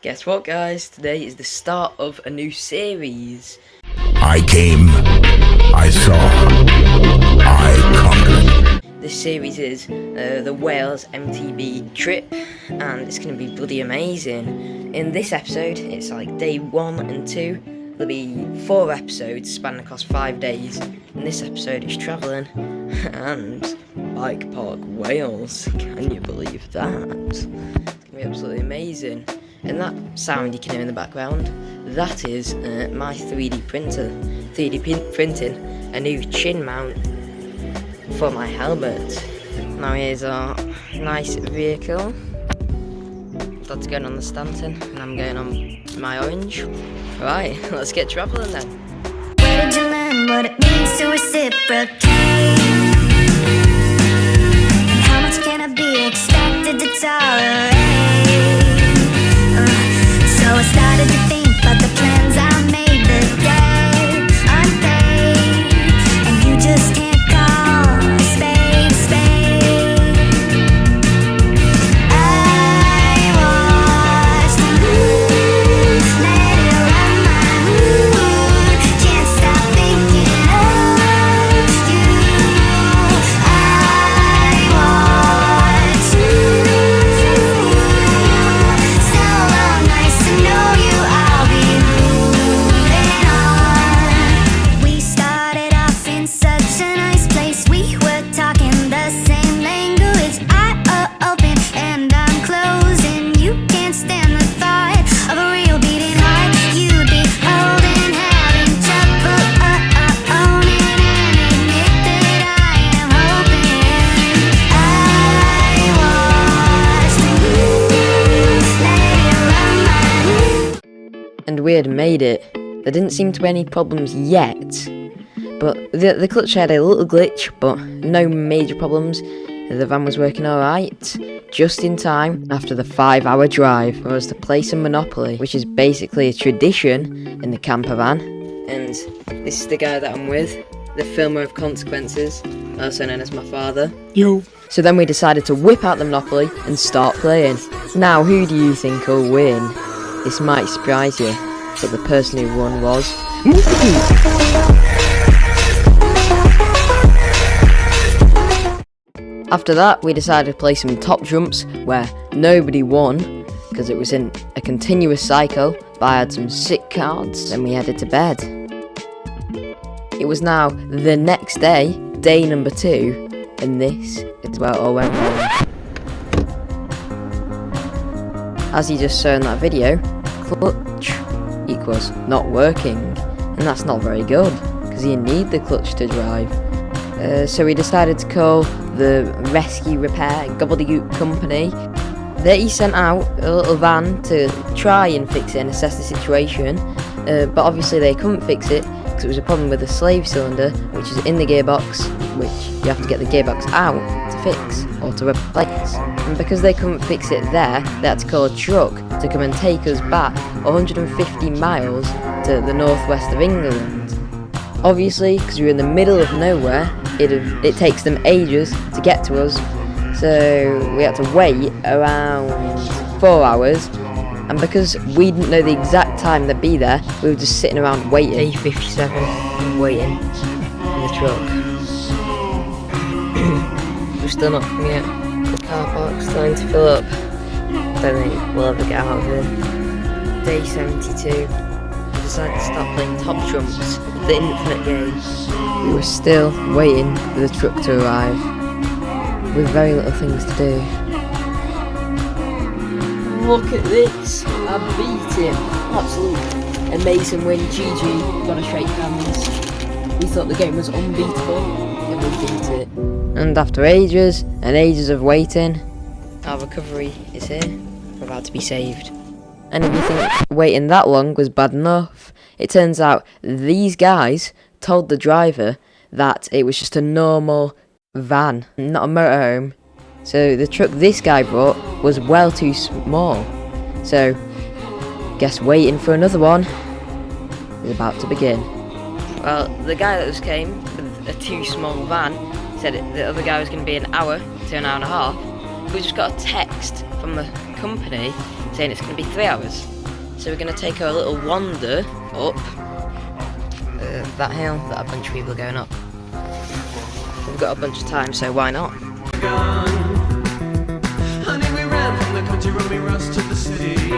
Guess what, guys? Today is the start of a new series. I came, I saw, I conquered. This series is the Wales MTB trip, and it's going to be bloody amazing. In this episode, it's like day 1 and 2. There'll be 4 episodes spanning across 5 days. In this episode, it's travelling and Bike Park Wales. Can you believe that? It's going to be absolutely amazing. And that sound you can hear in the background, that is my 3D printer. 3D printing a new chin mount for my helmet. Now here's our nice vehicle. Dad's going on the Stanton and I'm going on my orange. Right, let's get travelling then. Where did you learn what it means to reciprocate? How much can I be expected to tolerate? So I started to think about the plans I made the day unpaid, and you just can't call a spade a spade. I watched the moon, let it run my mood, can't stop thinking of you. I watched you, so nice to know you, I'll be moving on. We started off in such a nice place. We were talking the same language. I open and I'm closing. You can't stand the thought of a real beating heart. You'd be holding, having trouble owning and admit that I am hoping. I watched the moon, let it run my mood. And we had made it. There didn't seem to be any problems yet. But the clutch had a little glitch, but no major problems. The van was working alright, just in time after the 5-hour drive for us to play some Monopoly, which is basically a tradition in the camper van. And this is the guy that I'm with, the filmer of consequences, also known as my father. Yo. So then we decided to whip out the Monopoly and start playing. Now, who do you think will win? This might surprise you, but the person who won was... After that, we decided to play some top jumps where nobody won because it was in a continuous cycle, but I had some sick cards and we headed to bed. It was now the next day, day number 2, and this is where it all went wrong. As you just saw in that video, clutch equals not working, and that's not very good because you need the clutch to drive. So we decided to call the rescue repair gobbledygook company. They sent out a little van to try and fix it and assess the situation, but obviously they couldn't fix it because it was a problem with the slave cylinder, which is in the gearbox, which you have to get the gearbox out to fix or to replace. And because they couldn't fix it there, they had to call a truck to come and take us back 150 miles to the northwest of England. Obviously, because we were in the middle of nowhere, it takes them ages to get to us, so we had to wait around 4 hours, and because we didn't know the exact time they'd be there, we were just sitting around waiting. Day 57, waiting for the truck. We're still not coming yet. The car park's starting to fill up. Don't think we'll ever get out of here. Day 72. We decided to start playing Top Trumps, the infinite game. We were still waiting for the truck to arrive, with very little things to do. Look at this! I beat him! Absolutely amazing win, GG, gotta shake hands. We thought the game was unbeatable, and we beat it. And after ages and ages of waiting, our recovery is here. We're about to be saved. And if you think waiting that long was bad enough, it turns out these guys told the driver that it was just a normal van, not a motorhome. So the truck this guy brought was well too small. So, guess waiting for another one is about to begin. Well, the guy that just came with a too small van said the other guy was going to be an hour to an hour and a half. We just got a text from the company saying it's going to be 3 hours. So we're going to take a little wander up that hill that a bunch of people are going up. We've got a bunch of time, so why not? Honey, we ran from the country when we rushed to the city.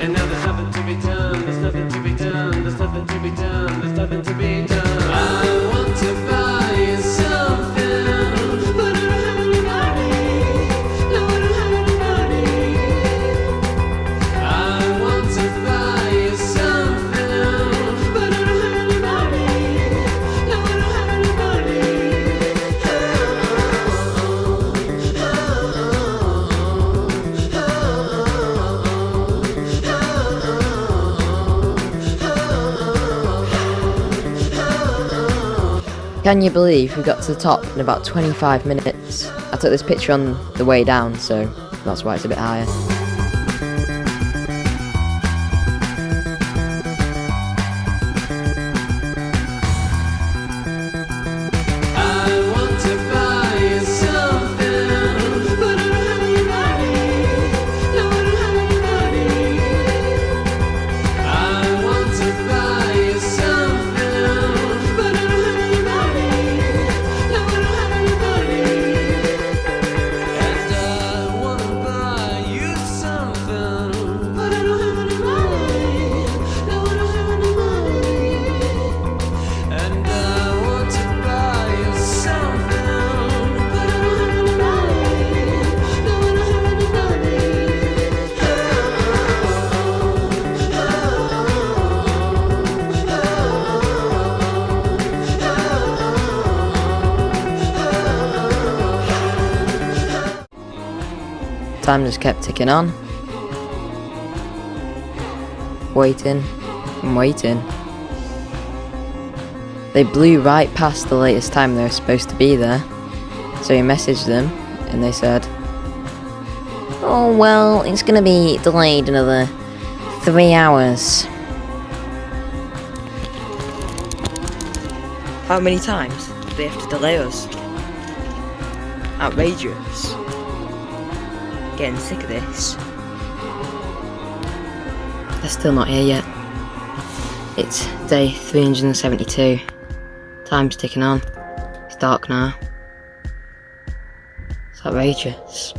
And now there's nothing to be done, there's nothing to be done, there's nothing to be done, there's nothing to be done. I want to buy you something, but I don't have any money. No, I don't have any money. I want to buy you something, but I don't have any money. No, I don't have any money. Can you believe we got to the top in about 25 minutes? I took this picture on the way down, so that's why it's a bit higher. I want to buy you something, but I don't have any money. No, I don't have any money. I want to buy you something, but I don't have any money. No, I don't have any money. And I want to buy you something, but I don't have any money. No, I don't have any money. And I want to buy you something, but I don't have any money. No, I don't have any money. Time just kept ticking on. Waiting and waiting. They blew right past the latest time they were supposed to be there. So he messaged them and they said, "Oh well, it's gonna be delayed another 3 hours." How many times do they have to delay us? Outrageous. Getting sick of this. They're still not here yet. It's day 372. Time's ticking on. It's dark now. It's outrageous.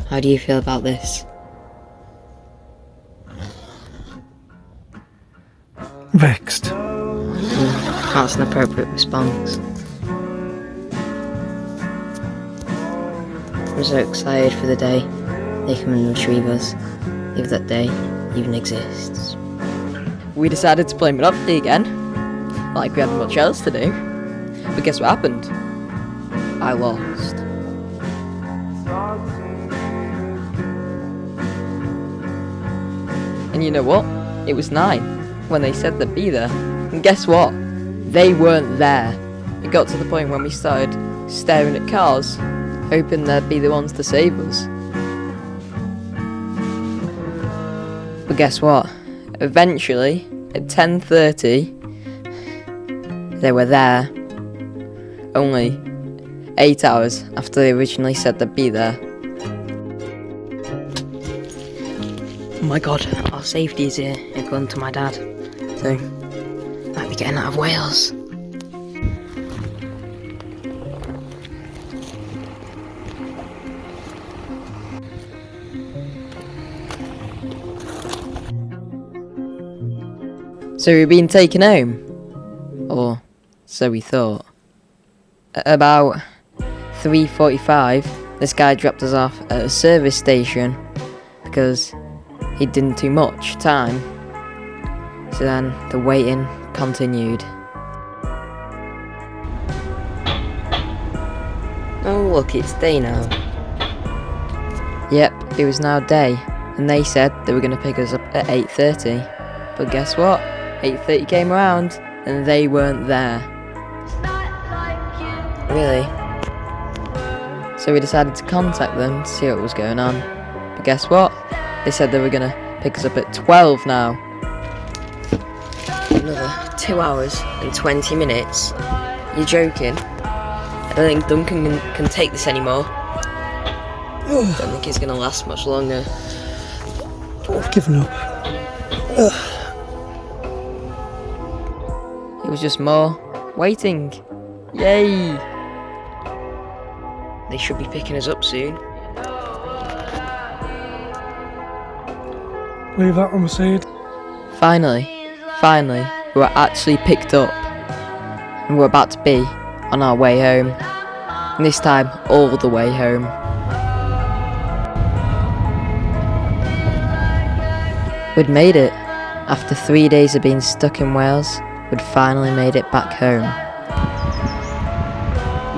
How do you feel about this? Vexed. That's an appropriate response. I'm so excited for the day they come and retrieve us, if that day even exists. We decided to play Monopoly again, like we hadn't much else to do. But guess what happened? I lost. And you know what? It was 9 when they said they'd be there. And guess what? They weren't there. It got to the point when we started staring at cars, hoping they'd be the ones to save us. But guess what? Eventually, at 10:30, they were there. Only 8 hours after they originally said they'd be there. Oh my god, our safety is here, according to my dad. So, might be getting out of Wales. So we've been taken home? Or so we thought. At about 3:45, this guy dropped us off at a service station because he'd done too much time. So then the waiting continued. Oh look, it's day now. Yep, it was now day, and they said they were going to pick us up at 8:30. But guess what? 8:30 came around, and they weren't there. Really? So we decided to contact them to see what was going on. But guess what? They said they were going to pick us up at 12 now. Another 2 hours and 20 minutes? You're joking? I don't think Duncan can take this anymore. Don't think it's gonna last much longer. I've given up. It was just more waiting. Yay! They should be picking us up soon. Leave that on the side. Finally, we were actually picked up. And we're about to be on our way home. And this time, all the way home. We'd made it. After 3 days of being stuck in Wales, we'd finally made it back home.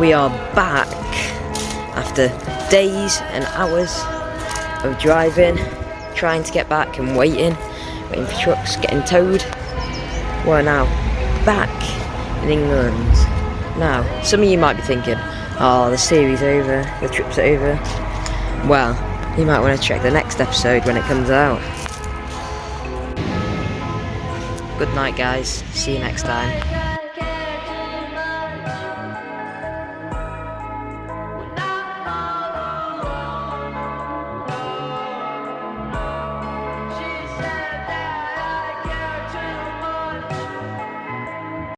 We are back after days and hours of driving, trying to get back and waiting for trucks, getting towed. We're now back in England. Now, some of you might be thinking, oh, the series over, the trip's over. Well, you might want to check the next episode when it comes out. Good night, guys. See you next time.